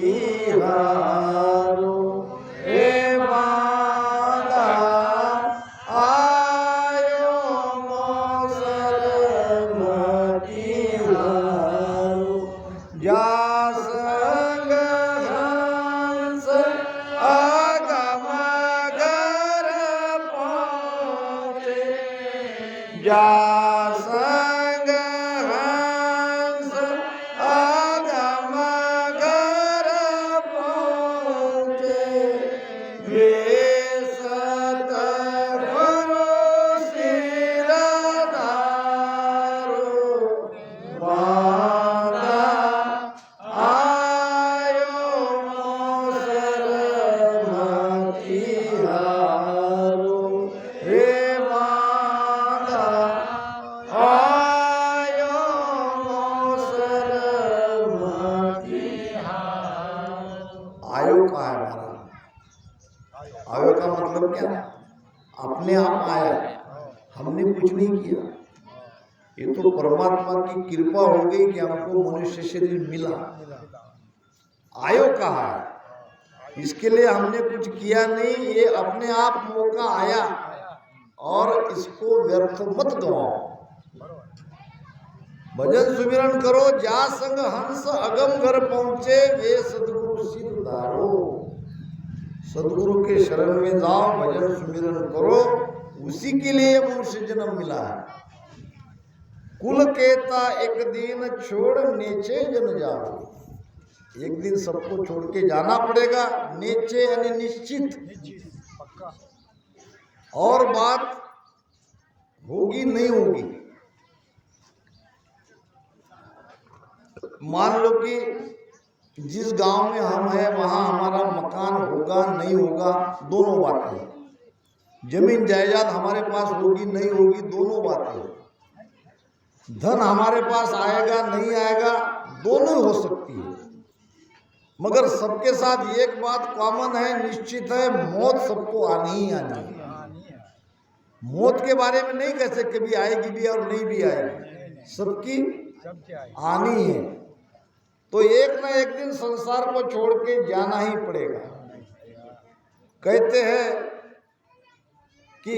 तिहारो हे माला आयो मोसर तिहारो जा संग हंस आगम घर पहुँचे जा संग हंस आगम घर पहुँचे वे सतगुरु सिरधारो बांधा आयो मोसर तिहारो हे बांधा आयो मोसर तिहारो। आयो का है हमारा, आयो का मतलब क्या? अपने आप आया, हमने कुछ नहीं किया। ये तो परमात्मा की कृपा हो गई कि हमको मनुष्य शरीर मिला। आयो कहा है, इसके लिए हमने कुछ किया नहीं, ये अपने आप मौका आया और इसको व्यर्थ मत गवाओ। भजन सुमिरन करो जा संग हंस अगम घर पहुंचे वे सदगुरु सिरधारो। सदगुरु के शरण में जाओ, भजन सुमिरन करो, उसी के लिए मनुष्य जन्म मिला है। कुल केता एक दिन छोड़ नीचे जन जाओ। एक दिन सबको छोड़ के जाना पड़ेगा, नीचे यानी निश्चित। और बात होगी नहीं होगी। मान लो कि जिस गांव में हम हैं वहां हमारा मकान होगा नहीं होगा, दोनों बातें। जमीन जायदाद हमारे पास होगी नहीं होगी, दोनों बातें। धन हमारे पास आएगा नहीं आएगा, दोनों हो सकती है। मगर सबके साथ एक बात कॉमन है, निश्चित है, मौत सबको आनी ही आनी है। मौत के बारे में नहीं कह सकते कभी आएगी भी और नहीं भी आएगी, सबकी आनी है। तो एक ना एक दिन संसार को छोड़ के जाना ही पड़ेगा। कहते हैं कि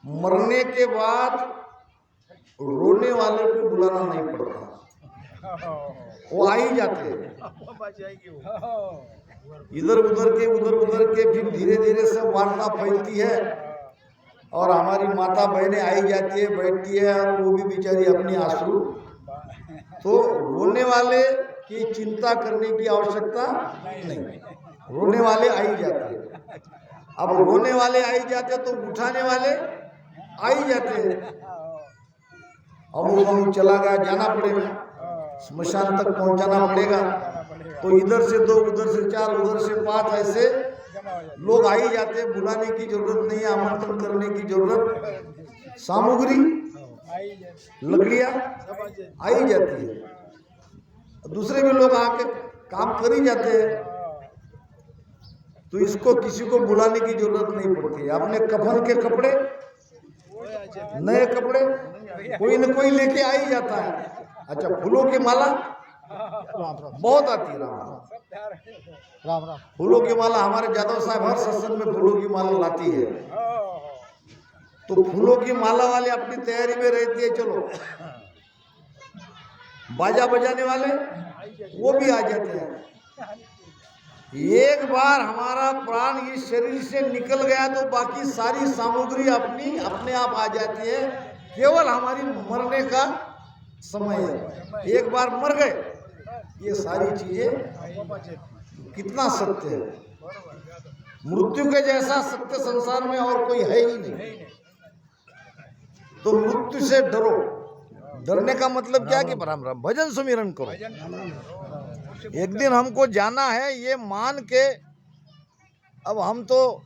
मरने के बाद रोने वाले को बुलाना नहीं पड़ता, वो आ ही जाते हैं। इधर उधर के फिर धीरे धीरे सब वार्ता फैलती है और हमारी माता बहनें आई जाती है, बैठती है, और वो भी बेचारी अपनी आंसू। तो रोने वाले की चिंता करने की आवश्यकता नहीं, रोने वाले आ ही जाते हैं। अब रोने वाले आ ही जाते तो उठाने वाले आ ही जाते हैं। अब चला गया, जाना पड़ेगा, स्मशान तक पहुंचाना पड़ेगा। तो इधर से 2, उधर से 4, उधर से 5 ऐसे लोग आ ही जाते हैं। बुलाने की जरूरत नहीं है, आमंत्रण करने की जरूरत। सामग्री लकड़ियां आ ही जाती है, दूसरे भी लोग आके काम कर ही जाते हैं। तो इसको किसी को बुलाने की जरूरत नहीं पड़ती। अपने कफन के कपड़े, नए कपड़े कोई न कोई लेके आ ही जाता है। अच्छा, फूलों की माला बहुत आती है। राम राम। फूलों की माला हमारे यादव साहब हर सत्संग में फूलों की माला लाती है। तो फूलों की माला वाले अपनी तैयारी में रहती है। चलो, बाजा बजाने वाले वो भी आ जाते हैं। एक बार हमारा प्राण इस शरीर से निकल गया तो बाकी सारी सामग्री अपने आप आ जाती है। केवल हमारी मरने का समय है। एक बार मर गए, ये सारी चीजें, कितना सत्य है। मृत्यु के जैसा सत्य संसार में और कोई है ही नहीं। तो मृत्यु से डरो। डरने का मतलब क्या कि राम राम भजन सुमिरन करो। एक दिन हमको जाना है, ये मान के। अब हम तो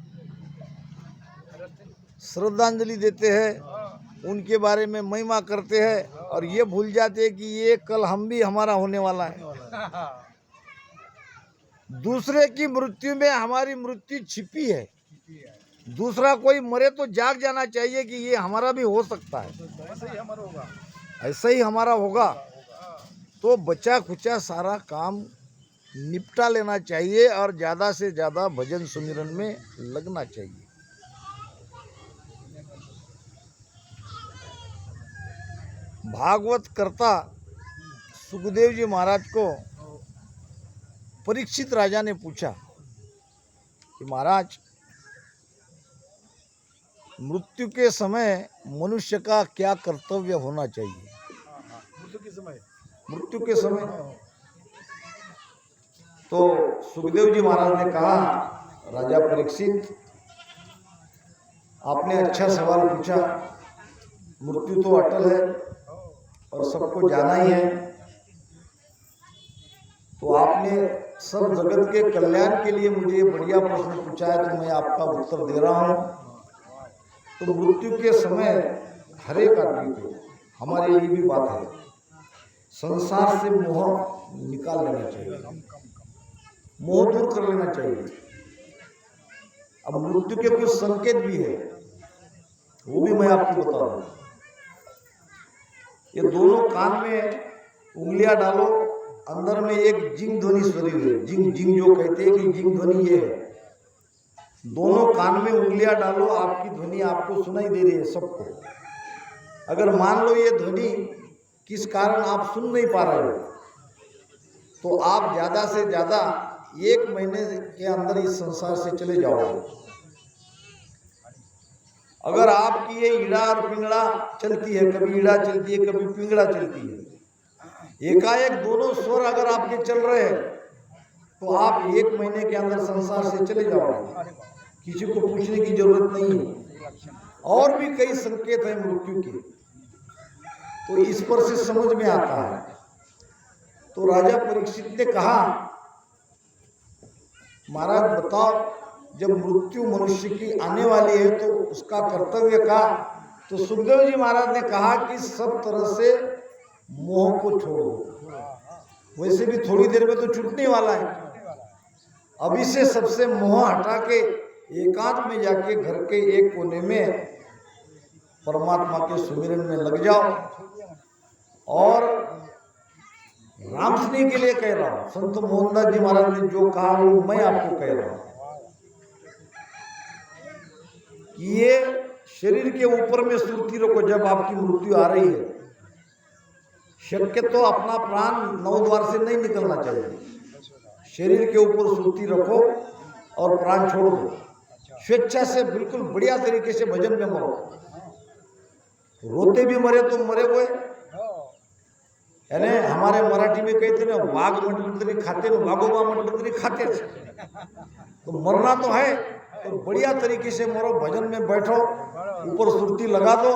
श्रद्धांजलि देते हैं, उनके बारे में महिमा करते हैं, और ये भूल जाते हैं कि ये कल हम भी हमारा होने वाला है। दूसरे की मृत्यु में हमारी मृत्यु छिपी है। दूसरा कोई मरे तो जाग जाना चाहिए कि ये हमारा भी हो सकता है, ऐसा ही हमारा होगा। तो बचा खुचा सारा काम निपटा लेना चाहिए और ज़्यादा से ज़्यादा भजन सुमिरन में लगना चाहिए। भागवत कर्ता सुखदेव जी महाराज को परीक्षित राजा ने पूछा कि महाराज, मृत्यु के समय मनुष्य का क्या कर्तव्य होना चाहिए? मृत्यु के समय तो सुखदेव जी महाराज ने कहा, राजा परीक्षित, आपने अच्छा सवाल पूछा। मृत्यु तो अटल है और सबको जाना ही है, तो आपने सब जगत के कल्याण के लिए मुझे बढ़िया प्रश्न पूछा है, तो मैं आपका उत्तर दे रहा हूँ। तो मृत्यु के समय हर एक आदमी को, हमारे लिए भी बात है, संसार से मोह निकाल लेना चाहिए, मोह दूर कर लेना चाहिए। अब मृत्यु के कुछ संकेत भी है, वो भी मैं आपको बता रहा हूँ। ये दोनों कान में उंगलियां डालो, अंदर में एक जिंग ध्वनि स्वरी है, जिंग जिंग जो कहते हैं कि जिंग ध्वनि ये है। दोनों कान में उंगलियां डालो, आपकी ध्वनि आपको सुनाई दे रही है सबको। अगर मान लो ये ध्वनि किस कारण आप सुन नहीं पा रहे हो, तो आप ज्यादा से ज्यादा 1 महीने के अंदर इस संसार से चले जाओगे। अगर आपकी ये ईड़ा और पिंगड़ा चलती है, कभी ईड़ा चलती है कभी पिंगड़ा चलती है, एकाएक दोनों स्वर अगर आपके चल रहे हैं, तो आप 1 महीने के अंदर संसार से चले जाओगे, किसी को पूछने की जरूरत नहीं है। और भी कई संकेत हैं मृत्यु के, तो इस पर से समझ में आता है। तो राजा परीक्षित ने कहा, महाराज बताओ, जब मृत्यु मनुष्य की आने वाली है तो उसका कर्तव्य क्या? तो सुखदेव जी महाराज ने कहा कि सब तरह से मोह को छोड़ो। वैसे भी थोड़ी देर में तो छूटने वाला है, अभी से सबसे मोह हटा के एकांत में जाके घर के एक कोने में परमात्मा के सुमिरन में लग जाओ। और रामस्नेह के लिए कह रहा हूं, संत मोहनदास जी महाराज ने जो कहा वो मैं आपको कह रहा हूं कि ये शरीर के ऊपर में सुरती रखो। जब आपकी मृत्यु आ रही है, शक्य तो अपना प्राण 9 द्वार से नहीं निकलना चाहिए, शरीर के ऊपर सुरती रखो और प्राण छोड़ दो। स्वेच्छा से बिल्कुल बढ़िया तरीके से भजन में मरो। रोते भी मरे तो मरे हुए, यानी हमारे मराठी में कहते ना, वाघ मटली तरी खाते, वाघोबा मटली तरी खाते। तो मरना तो है, तो बढ़िया तरीके से मरो, भजन में बैठो, ऊपर सुरती लगा दो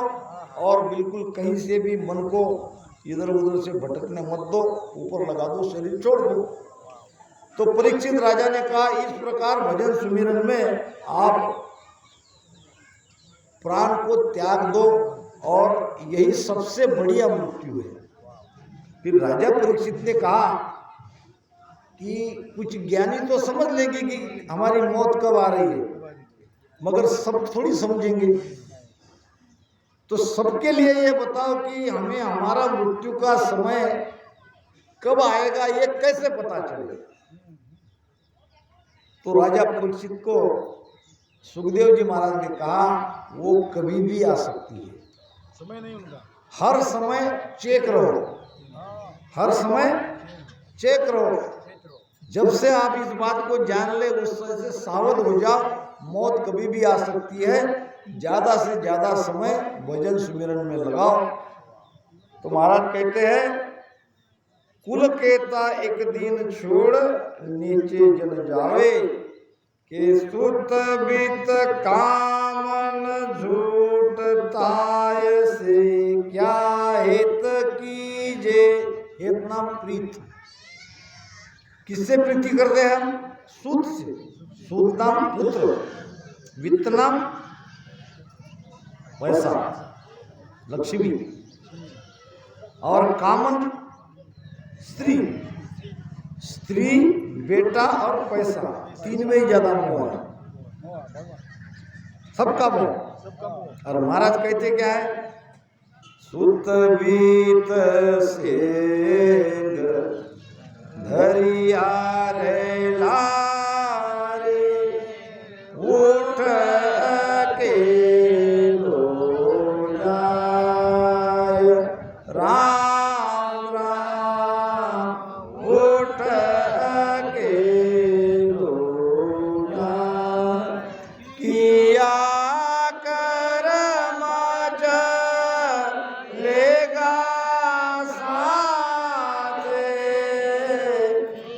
और बिल्कुल कहीं से भी मन को इधर उधर से भटकने मत दो, ऊपर लगा दो, शरीर छोड़ दो। तो परीक्षित राजा ने कहा, इस प्रकार भजन सुमिरन में आप प्राण को त्याग दो और यही सबसे बढ़िया मृत्यु है। फिर राजा परीक्षित ने कहा कि कुछ ज्ञानी तो समझ लेंगे कि हमारी मौत कब आ रही है, मगर सब थोड़ी समझेंगे। तो सबके लिए ये बताओ कि हमें हमारा मृत्यु का समय कब आएगा, ये कैसे पता चले? तो राजा परीक्षित को सुखदेव जी महाराज ने कहा, वो कभी भी आ सकती है, समय नहीं उनका। हर समय चेक रहो, हर समय चेक रहो। जब से आप इस बात को जान ले, उस से सावध हो जाओ, मौत कभी भी आ सकती है। ज्यादा से ज्यादा समय भजन सुमिरन में लगाओ। तो महाराज कहते हैं, कुल केता एक दिन छोड़ नीचे जल जावे, के सुत बीत कामन झूठ ताय से क्या हित कीजे। हित नाम प्रीत, किससे प्रीति करते हैं हम? सूत से। सूत नाम पुत्र, वित्त नाम पैसा, लक्ष्मी, और कामन स्त्री, स्त्री, बेटा और पैसा, 3 में ही ज्यादा मोह है, सबका मोह। और महाराज कहते क्या है? सुत बीत से धरी हरियारे लारे उठ के लो जाय राम राम उठ के लो जाय किया कर्म चलेगा साथे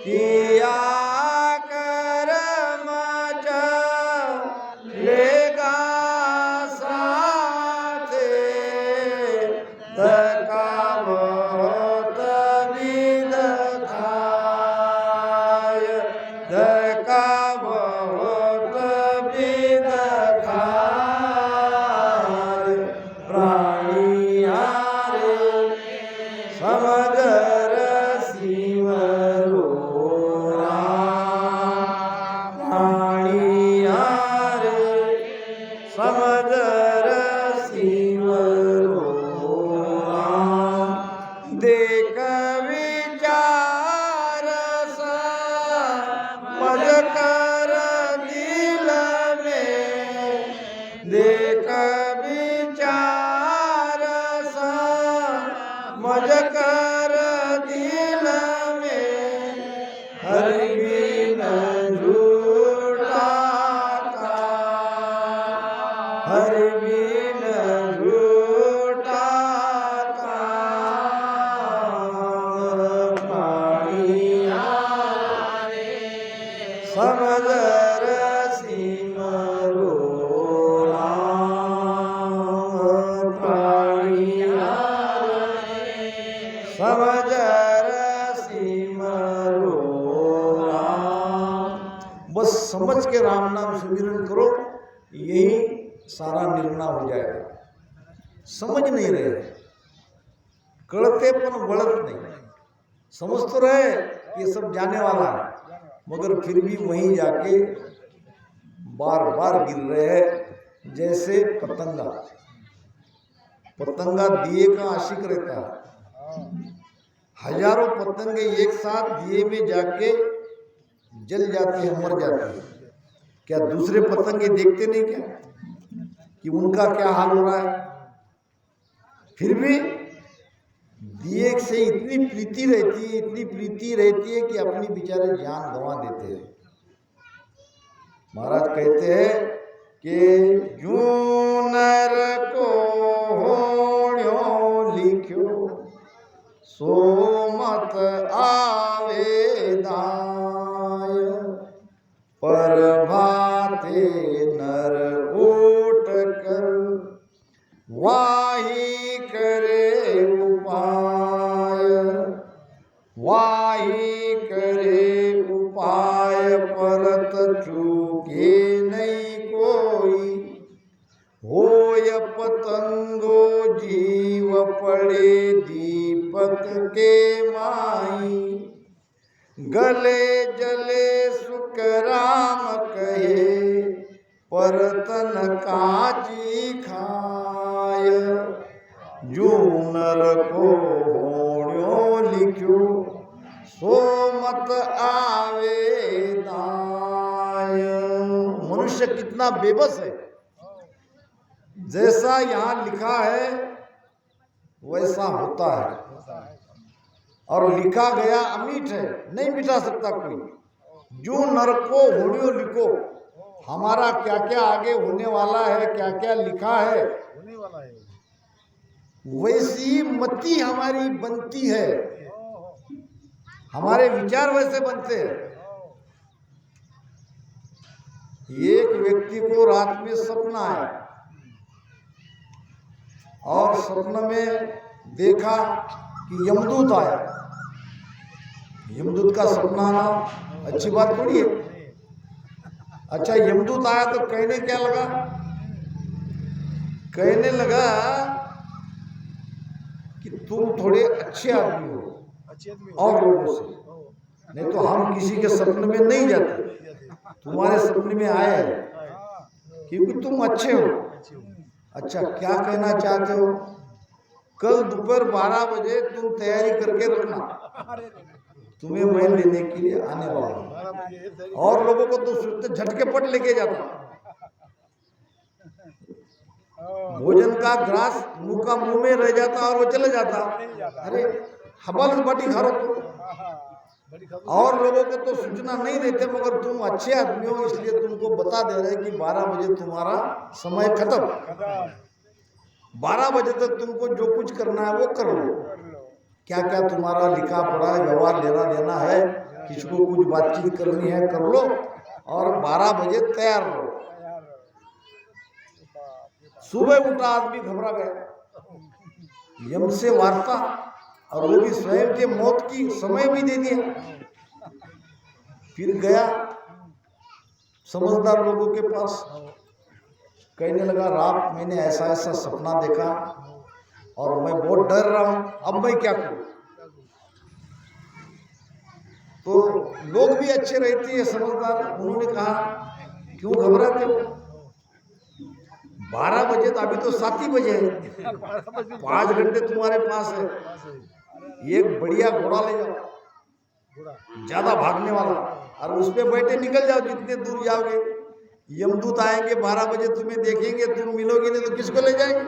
किया कर्म चलेगा साथे धकावत विद खाय धकावत विद खाय प्राणियारे समझर शिवरो राम प्राणियारे समझर शिवरो राम देख विचार समझ कर दिल में देख विचार समझ कर दिल में हरि बिन झूठा का हरि बिन झूठा काम प्राणियारे समझर सिमरो राम प्राणियारे समझर सिमरो राम। बस समझ के राम नाम सुमिरन करो, यही सारा निर्णय हो जाएगा। समझ नहीं रहे, कड़ते पण बढ़त नहीं, समझ तो रहे ये सब जाने वाला है, मगर फिर भी वहीं जाके बार बार गिर रहे हैं। जैसे पतंगा, पतंगा दिए का आशिक रहता है, हजारों पतंगे एक साथ दिए में जाके जल जाते हैं, मर जाते हैं। क्या दूसरे पतंगे देखते नहीं क्या कि उनका क्या हाल हो रहा है? फिर भी दिए से इतनी प्रीति रहती है, इतनी प्रीति रहती है कि अपनी बेचारे जान गंवा देते हैं। महाराज कहते हैं कि जूनर को होण्यो लिख्यो सो मत आवे दाय पर भाते नर उठ कर वाही करे उपाय वाही करे उपाय परत चूके नहीं कोई होय पतंगो जीव पड़े दीपक के माई गले जले सुख राम कहे परतन काजी खाय जूनर को होण्यो लिख्यो सो मत आवे दाय। मनुष्य कितना बेबस है, जैसा यहाँ लिखा है वैसा होता है, और लिखा गया अमीठ है, नहीं मिटा सकता कोई। जो नर को होण्यो लिखो, हमारा क्या क्या आगे होने वाला है, क्या क्या लिखा है, होने वाला है, वैसी मति हमारी बनती है, हमारे विचार वैसे बनते हैं। एक व्यक्ति को रात में सपना आया और सपने में देखा कि यमदूत आया। यमदूत का सपना आना अच्छी बात थोड़ी है। अच्छा, यमदूत आया तो कहने क्या लगा? कहने लगा कि तुम थोड़े अच्छे आदमी हो और लोगों से, नहीं तो हम किसी के सपने में नहीं जाते, तुम्हारे सपने में आए हैं क्योंकि तुम अच्छे हो। अच्छा, क्या कहना चाहते हो? कल दोपहर 12 बजे तुम तैयारी करके रखना, तुम्हें मैं लेने के लिए आने वाला हूं। और लोगों को तो सोचते झटके पट लेके जाता, भोजन का ग्रास मुंह में रह जाता और वो चले जाता। अरे हबल बाटी खा रहे हो। और लोगों को तो सूचना नहीं देते, मगर तुम अच्छे आदमी हो इसलिए तुमको बता दे रहे कि 12 बजे तुम्हारा समय खत्म। 12 बजे तक तुमको जो कुछ करना है वो कर लो। क्या क्या तुम्हारा लिखा पड़ा है, व्यवहार लेना देना है, किसको कुछ बातचीत करनी है कर लो, और 12 बजे तैयार रहो। सुबह उठा आदमी घबरा गया, यम से वार्ता, और वो भी स्वयं के मौत की समय भी दे दिया। फिर गया समझदार लोगों के पास, कहने लगा रात मैंने ऐसा ऐसा सपना देखा और मैं बहुत डर रहा हूं, अब मैं क्या करूं। तो लोग भी अच्छे रहते हैं समझदार, उन्होंने कहा क्यों घबराते हो, 12 बजे तो अभी तो 7 ही बजे है, 5 घंटे तुम्हारे पास है। एक बढ़िया घोड़ा ले जाओ, ज्यादा भागने वाला, और उस पे बैठे निकल जाओ, जितने दूर जाओगे। यमदूत आएंगे 12 बजे, तुम्हें देखेंगे, तुम मिलोगे नहीं तो किसको ले जाएंगे।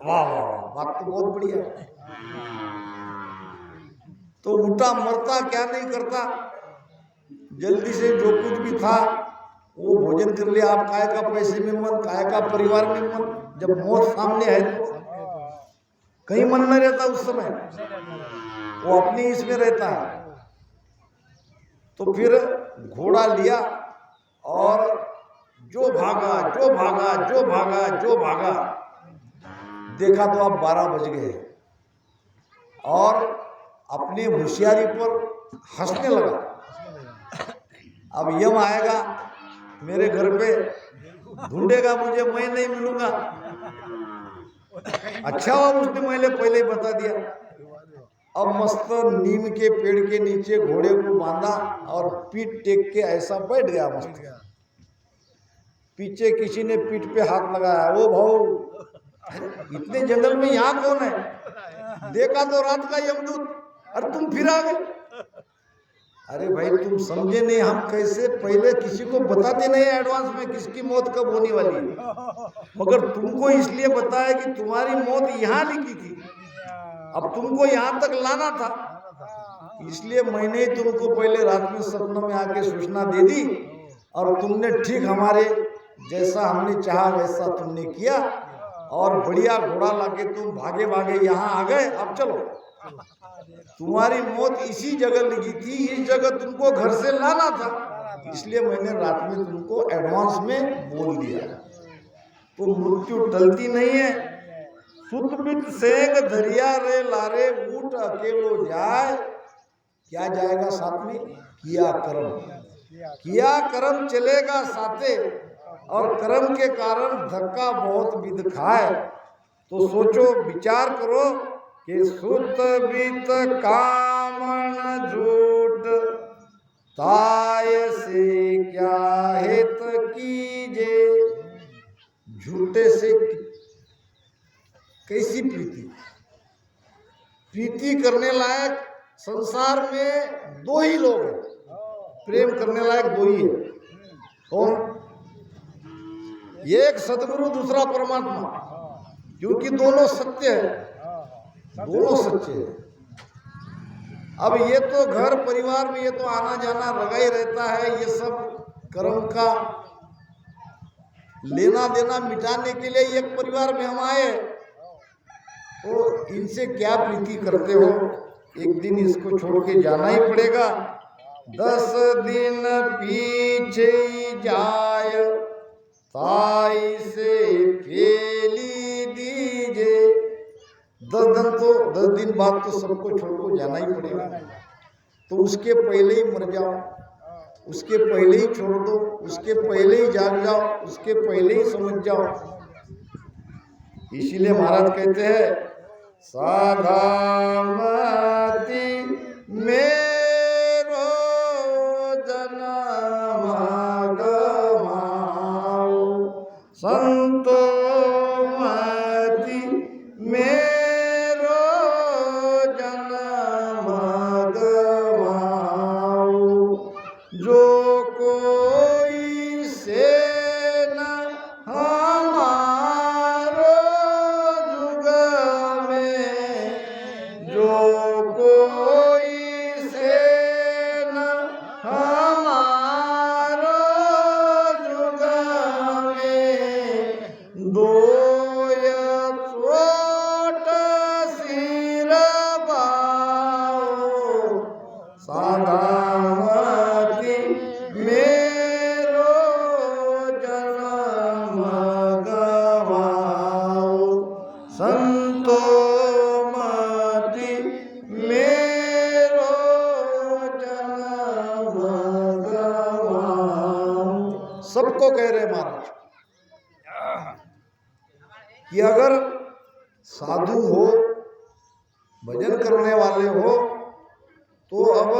वाह वाह, बात तो बहुत बढ़िया है। तो उठा, मरता क्या नहीं करता, जल्दी से जो कुछ भी था वो भोजन कर लिया। आप काय का पैसे में मन, काय का परिवार में मन, जब मौत सामने है तो कहीं मन न रहता उस समय, वो अपनी इसमें रहता है। तो फिर घोड़ा लिया और जो भागा जो भागा जो भागा जो भागा, देखा तो अब 12 बज गए, और अपनी होशियारी पर हंसने लगा। अब यम आएगा मेरे घर पे, ढूंढेगा मुझे, मैं नहीं मिलूंगा। अच्छा हुआ उसने पहले ही बता दिया। अब मस्त नीम के पेड़ के नीचे घोड़े को बांधा और पीठ टेक के ऐसा बैठ गया मस्त। पीछे किसी ने पीठ पे हाथ लगाया, वो भाऊ इतने जंगल में यहाँ कौन है, देखा तो रात का यमदूत, और तुम फिर आ गए। अरे भाई तुम समझे नहीं, हम कैसे पहले किसी को बताते नहीं एडवांस में किसकी मौत कब होने वाली है, मगर तुमको इसलिए बताया कि तुम्हारी मौत यहाँ लिखी थी, अब तुमको यहाँ तक लाना था, इसलिए मैंने ही तुमको पहले रात में सपनों में आके सूचना दे दी, और तुमने ठीक हमारे जैसा हमने चाहा वैसा तुमने किया, और बढ़िया घोड़ा लाके तुम भागे भागे यहाँ आ गए। अब चलो, तुम्हारी मौत इसी जगह लगी थी, इस जगह तुमको घर से लाना था, इसलिए मैंने रात में तुमको एडवांस में बोल दिया। तो मृत्यु टलती नहीं है। सुतबित सेंग दरिया रे लारे, ऊट अकेलो जाए, क्या जाएगा साथ में, किया कर्म, किया कर्म चलेगा साथे, और कर्म के कारण धक्का बहुत विध खाए। तो सोचो विचार करो कि सुत बीत कामन झूठ, ताय से क्या हित कीजे। झूठे से कैसी प्रीति करने लायक संसार में 2 ही लोग हैं, प्रेम करने लायक 2 ही है। कौन? एक सदगुरु, दूसरा परमात्मा, क्योंकि दोनों सत्य है, दोनों सच्चे हैं। अब ये तो घर परिवार में ये तो आना जाना लगा ही रहता है, ये सब कर्म का लेना देना मिटाने के लिए एक परिवार में हम आए, तो इनसे क्या प्रीति करते हो, एक दिन इसको छोड़ के जाना ही पड़ेगा। 10 दिन पीछे जाय, ताई से फेली दीजे। 10 दिन बाद तो सबको छोड़ को जाना ही पड़ेगा, तो उसके पहले ही मर जाओ, उसके पहले ही छोड़ दो, उसके पहले ही जाग जाओ, उसके पहले ही समझ जाओ। इसीलिए महाराज कहते हैं साधामती मेरो जन्म गमाओ, संतो मती मेरो जन्म गमाओ। मति मेरो जन्म गवाओ, संतो मति मेरो जन्म गवाओ। सबको कह रहे महाराज कि अगर साधु हो, भजन करने वाले हो, तो अब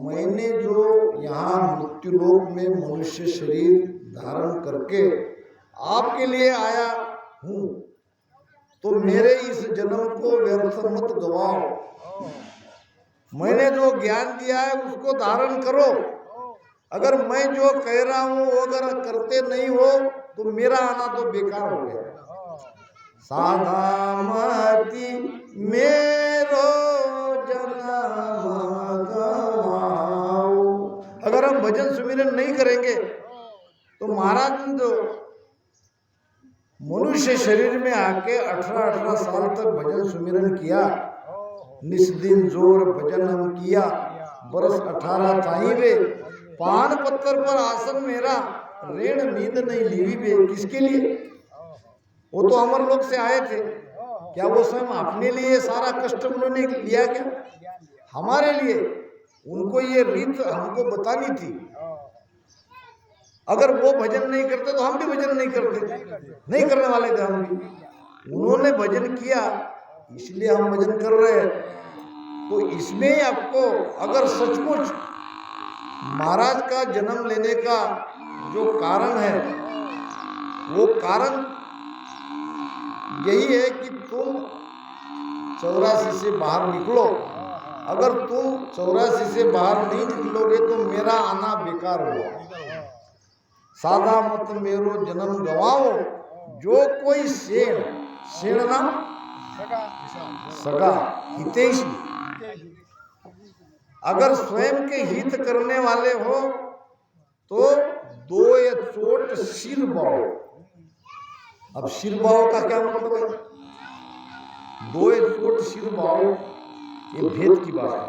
मैंने जो यहाँ मृत्युलोक में मनुष्य शरीर धारण करके आपके लिए आया हूँ, तो मेरे इस जन्म को व्यर्थ मत गवाओ। मैंने जो ज्ञान दिया है उसको धारण करो। अगर मैं जो कह रहा हूँ वो अगर करते नहीं हो तो मेरा आना तो बेकार हो गया। साधामति मेरो जन्म गवाओ। अगर हम भजन सुमिरन नहीं करेंगे तो महाराज ने जो मनुष्य शरीर में आके 18-18 साल तक भजन सुमिरन किया, निस्दिन जोर भजन हम किया, बरस 18 ताई रे, पान पत्थर पर आसन मेरा, ऋण नींद नहीं लीवी बे। किसके लिए? वो तो अमर लोक से आए थे, क्या वो स्वयं अपने लिए सारा कष्ट उन्होंने लिया क्या? हमारे लिए। उनको ये रीत हमको बतानी थी। अगर वो भजन नहीं करते तो हम भी भजन नहीं करते, नहीं करने वाले थे हम भी। उन्होंने भजन किया इसलिए हम भजन कर रहे हैं। तो इसमें ही आपको अगर सचमुच महाराज का जन्म लेने का जो कारण है, वो कारण यही है कि तुम 84 से बाहर निकलो। अगर तुम 84 से बाहर नहीं निकलोगे तो मेरा आना बेकार होगा। साधा मत मेरो जन्म गवाओ, जो कोई सेण नाम सगा हितैषी, अगर स्वयं के हित करने वाले हो तो 2 चोट सिर बाओ। अब सिर बाओ का क्या मतलब है? 2 चोट सिर बाओ, ये भेद की बात है।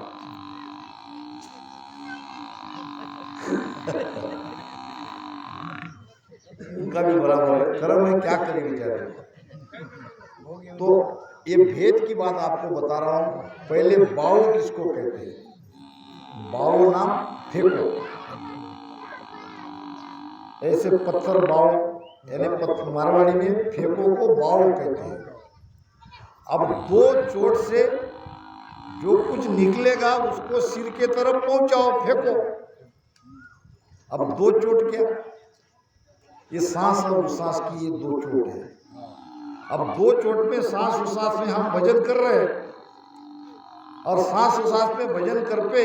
उनका भी बराबर है, कर्म है, क्या करें बेचारे। तो ये भेद की बात आपको बता रहा हूं। पहले बाओ किसको कहते हैं? बाओ नाम फेंको, ऐसे पत्थर बाओ, यानी पत्थर मारवाड़ी में फेंको को बाओ कहते हैं। अब 2 चोट से जो कुछ निकलेगा उसको सिर के तरफ पहुंचाओ, फेंको। अब 2 चोट क्या? ये सांस और उसास की ये 2 चोट है। अब 2 चोट में सांस उसास में हम भजन कर रहे हैं, और सांस उसास में भजन कर पे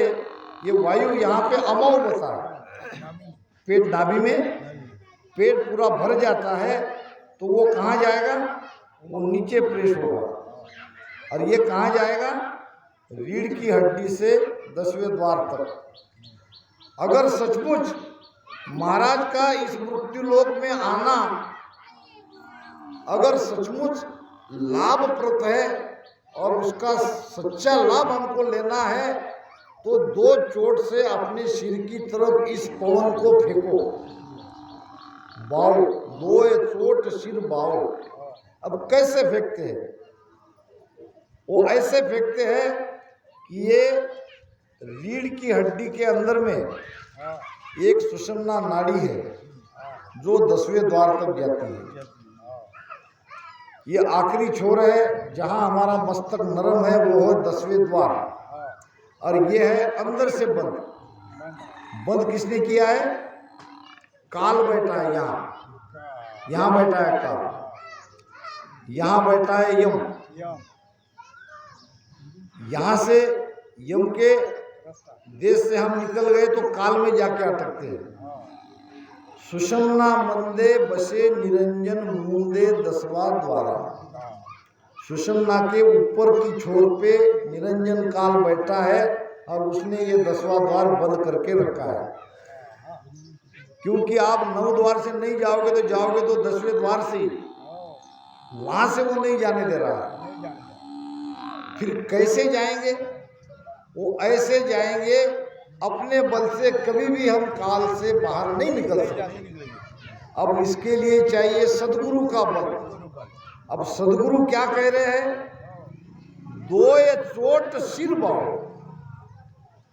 ये वायु यहाँ पे अमौ होता है, पेट नाभि में पेट पूरा भर जाता है, तो वो कहाँ जाएगा? वो नीचे प्रेस होगा। और ये कहाँ जाएगा? रीढ़ की हड्डी से 10वें द्वार तक। अगर सचमुच महाराज का इस मृत्युलोक में आना अगर सचमुच लाभप्रद है और उसका सच्चा लाभ हमको लेना है, तो 2 चोट से अपने सिर की तरफ इस पवन को फेंको। बाओ, 2 चोट सिर बाओ। अब कैसे फेंकते हैं? वो ऐसे फेंकते हैं कि ये रीढ़ की हड्डी के अंदर में एक सुषुम्ना नाड़ी है जो 10वें द्वार तक जाती है। ये आखिरी छोर है जहां हमारा मस्तक नरम है, वो है 10वें द्वार। और ये है अंदर से बंद। बंद किसने किया है? काल बैठा है यहाँ बैठा है काल, यहाँ बैठा है यम। यहाँ से यम के देश से हम निकल गए तो काल में जाके अटकते हैं। सुषुम्ना मंदे बसे निरंजन मुंदे 10वां द्वारा। सुषुम्ना के ऊपर की छोर पे निरंजन काल बैठा है और उसने ये 10वां द्वार बंद करके रखा है। क्योंकि आप 9 द्वार से नहीं जाओगे तो 10वें द्वार से, वहां से वो नहीं जाने दे रहा है। फिर कैसे जाएंगे? वो ऐसे जाएंगे अपने बल से कभी भी हम काल से बाहर नहीं निकल सकते। अब इसके लिए चाहिए सदगुरु का बल। अब सदगुरु क्या कह रहे हैं? दो ये चोट सिर बाओ।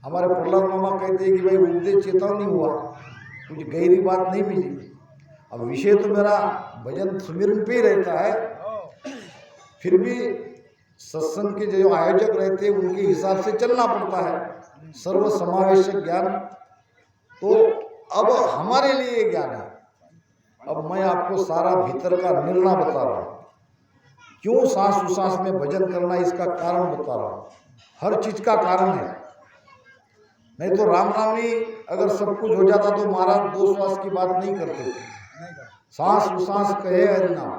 हमारे प्रहलाद मामा कहते हैं कि भाई उपदेश चेतावनी हुआ, कुछ गहरी बात नहीं मिली। अब विषय तो मेरा भजन सुमिरन पे ही रहता है, फिर भी सत्संग के जो आयोजक रहते हैं उनके हिसाब से चलना पड़ता है। सर्व समावेशक ज्ञान तो अब हमारे लिए ज्ञान है। अब मैं आपको सारा भीतर का निर्णय बता रहा हूँ, क्यों सांस उसास में भजन करना, इसका कारण बता रहा हूँ। हर चीज का कारण है, नहीं तो राम राम ही अगर सब कुछ हो जाता तो महाराज दो श्वास की बात नहीं करते थे। सांस उसास कहे हरिनाम,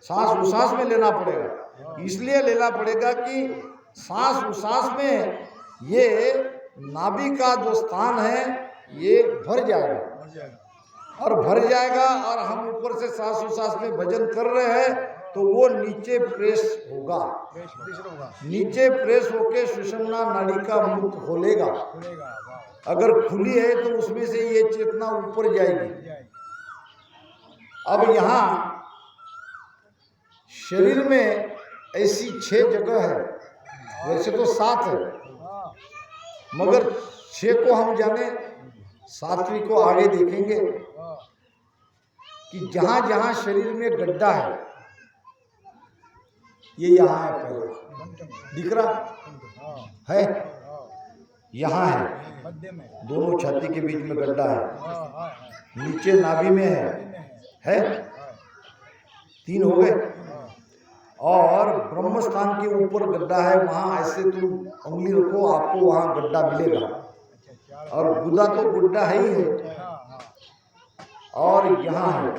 सांस उसास में लेना पड़ेगा। इसलिए लेना पड़ेगा कि सांस उसास में ये नाभि का जो स्थान है ये भर जाएगा, और भर जाएगा और हम ऊपर से सांस उसास में भजन कर रहे हैं तो वो नीचे प्रेस होगा, नीचे प्रेस होके सुषुम्ना नाड़ी का मुख खोलेगा। अगर खुली है तो उसमें से ये चेतना ऊपर जाएगी। अब यहाँ शरीर में ऐसी 6 जगह है, वैसे तो 7 है, मगर 6 को हम जाने, 7वीं को आगे देखेंगे कि जहां जहां शरीर में गड्ढा है, ये यहाँ है, पहले दिख रहा है, यहाँ है, दोनों छाती के बीच में गड्ढा है, नीचे नाभि में है 3 हो गए, और ब्रह्म स्थान के ऊपर गड्ढा है, वहां ऐसे तुम उंगली रखो आपको वहां गड्ढा मिलेगा, और गुदा तो गुड्ढा है ही है, और यहाँ है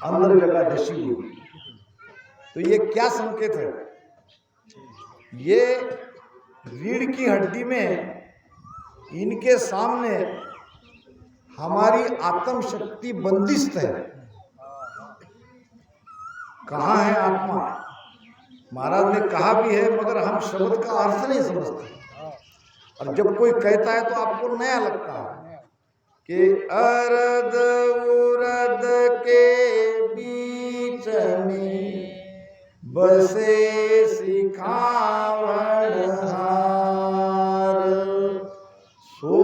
अंदर जगह धसी हुई। तो ये क्या संकेत है? ये रीढ़ की हड्डी में इनके सामने हमारी आत्म शक्ति बंदिस्त है। कहाँ है आत्मा? महाराज ने कहा भी है, मगर हम शब्द का अर्थ नहीं समझते, और जब कोई कहता है तो आपको नया लगता है कि अरद उरद के बीच में बसे सिखावण हार, सो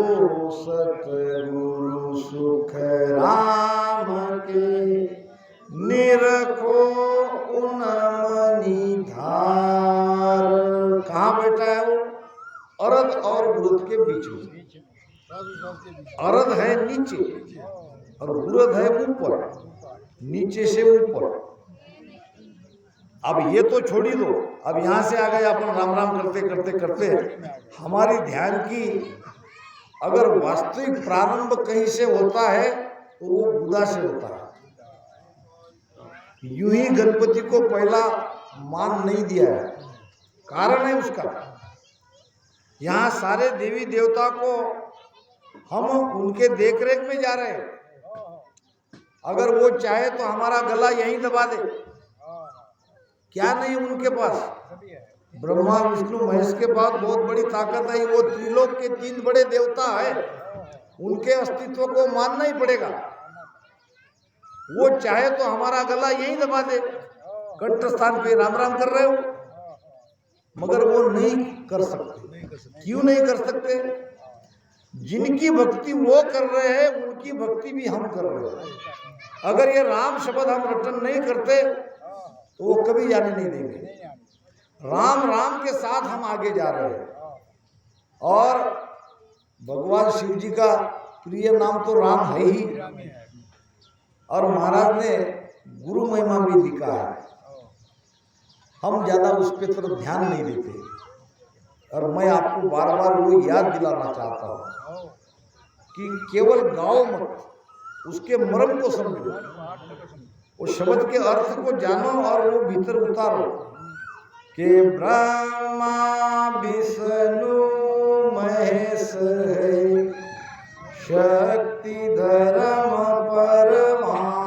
सतगुरु सुख राम के निरखो उन्मनी धार। कहाँ बैठा है वो? अरद और गुरुद के बीच में। अरद है नीचे और गुरुद है ऊपर, नीचे से ऊपर। अब ये तो छोड़ी दो, अब यहाँ से आ गए अपन राम राम करते करते करते हमारी ध्यान की अगर वास्तविक प्रारंभ कहीं से होता है तो वो गुदा से होता है। यूं ही गणपति को पहला मान नहीं दिया है, कारण है उसका। यहाँ सारे देवी देवता को हम उनके देखरेख में जा रहे हैं। अगर वो चाहे तो हमारा गला यहीं दबा दे, क्या नहीं उनके पास? ब्रह्मा विष्णु महेश के पास बहुत बड़ी ताकत है। वो त्रिलोक के 3 बड़े देवता है, उनके अस्तित्व को मानना ही पड़ेगा। वो चाहे तो हमारा गला यहीं दबा दे, कंठ स्थान पे राम राम कर रहे हो, मगर वो नहीं कर सकते। क्यों नहीं कर सकते? जिनकी भक्ति वो कर रहे हैं उनकी भक्ति भी हम कर रहे हैं। अगर ये राम शब्द हम रटन नहीं करते तो वो कभी जाने नहीं देंगे। राम राम के साथ हम आगे जा रहे हैं, और भगवान शिव जी का प्रिय नाम तो राम है ही, और महाराज ने गुरु महिमा भी लिखा है। हम ज्यादा उस पर तरफ ध्यान नहीं देते, और मैं आपको बार बार वो याद दिलाना चाहता हूँ कि केवल गाओ मत, उसके मर्म को समझो, वो शब्द के अर्थ को जानो और वो भीतर उतारो कि ब्रह्मा विष्णु महेश है, शक्ति धर्म परमान,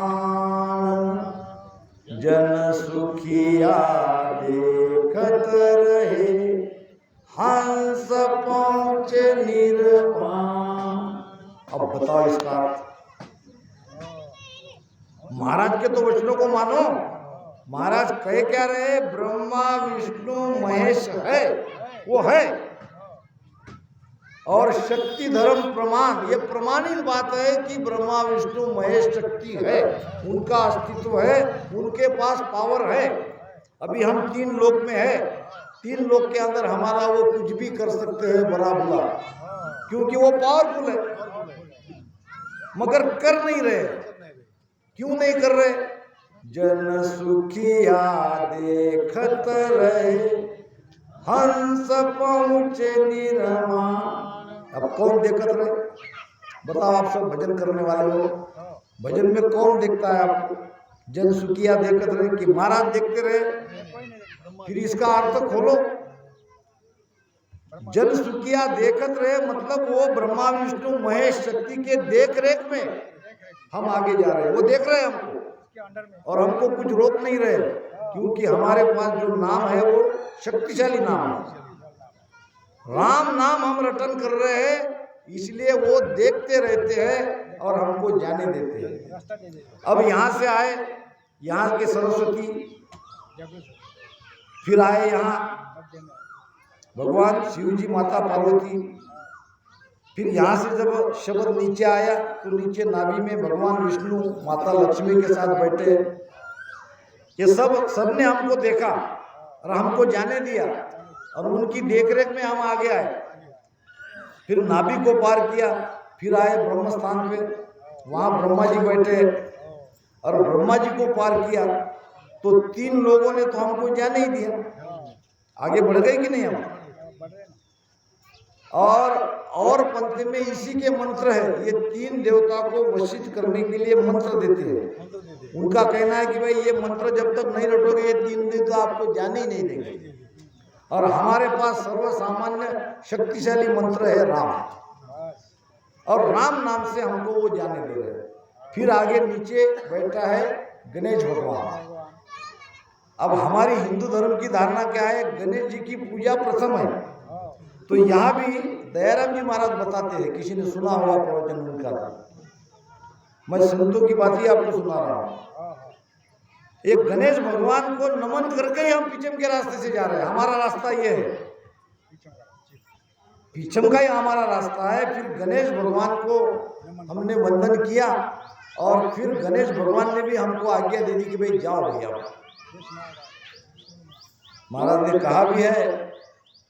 जन सुखिया देखत रहे, हंस पहुँच निर अब बताओ इसका अर्थ। महाराज के तो वचनों को मानो। महाराज कह क्या रहे, ब्रह्मा विष्णु महेश है, वो है। और शक्ति धर्म प्रमाण, ये प्रमाणित बात है कि ब्रह्मा विष्णु महेश शक्ति है, उनका अस्तित्व है, उनके पास पावर है। अभी हम 3 लोक में है, 3 लोक के अंदर हमारा वो कुछ भी कर सकते हैं बड़ा बुरा, क्योंकि वो पावरफुल है, मगर कर नहीं रहे। क्यों नहीं कर रहे? जन सुखिया देखत रहे, हंस पहुँचे निरमा। अब कौन देखत रहे? बताओ, आप सब भजन करने वाले हो, भजन में कौन देखता है आपको? जन सुखिया देखत रहे कि महाराज देखते रहे? फिर इसका अर्थ खोलो। जन सुखिया देखत रहे मतलब वो ब्रह्मा विष्णु महेश शक्ति के देख रेख में हम आगे जा रहे हैं। वो देख रहे हैं हमको और हमको कुछ रोक नहीं रहे, क्योंकि हमारे पास जो नाम है वो शक्तिशाली नाम है। राम नाम हम रटन कर रहे हैं, इसलिए वो देखते रहते हैं और हमको जाने देते हैं। अब यहाँ से आए, यहाँ के सरस्वती, फिर आए यहाँ भगवान शिव जी, माता पार्वती, फिर यहाँ से जब शब्द नीचे आया तो नीचे नाभि में भगवान विष्णु माता लक्ष्मी के साथ बैठे। ये सबने हमको देखा और हमको जाने दिया और उनकी देखरेख में हम आगे आए। फिर नाभि को पार किया, फिर आए ब्रह्म स्थान पे, वहाँ ब्रह्मा जी बैठे और ब्रह्मा जी को पार किया तो 3 लोगों ने तो हमको जाने ही दिया। आगे बढ़ गए कि नहीं हम? और पंक्ति में इसी के मंत्र है। ये 3 देवता को वशिष्ठ करने के लिए मंत्र देते हैं। उनका कहना है कि भाई ये मंत्र जब तक नहीं रटोगे ये 3 देवता आपको जाने ही नहीं देंगे। और हमारे पास सर्वसामान्य शक्तिशाली मंत्र है राम, और राम नाम से हमको वो जाने दे रहे हैं। फिर आगे नीचे बैठा है गणेश भगवान। अब हमारी हिंदू धर्म की धारणा क्या है? गणेश जी की पूजा प्रथम है। तो यहाँ भी दयाराम जी महाराज बताते हैं, किसी ने सुना होगा प्रवचन उनका, मैं संतों की बात ही आपको सुना रहा हूँ। एक गणेश भगवान को नमन करके ही हम पीछम के रास्ते से जा रहे हैं। हमारा रास्ता ये है, पीछम का ही हमारा रास्ता है। फिर गणेश भगवान को हमने वंदन किया और फिर गणेश भगवान ने भी हमको आज्ञा दे दी कि भाई जाओ भैया। महाराज ने कहा भी है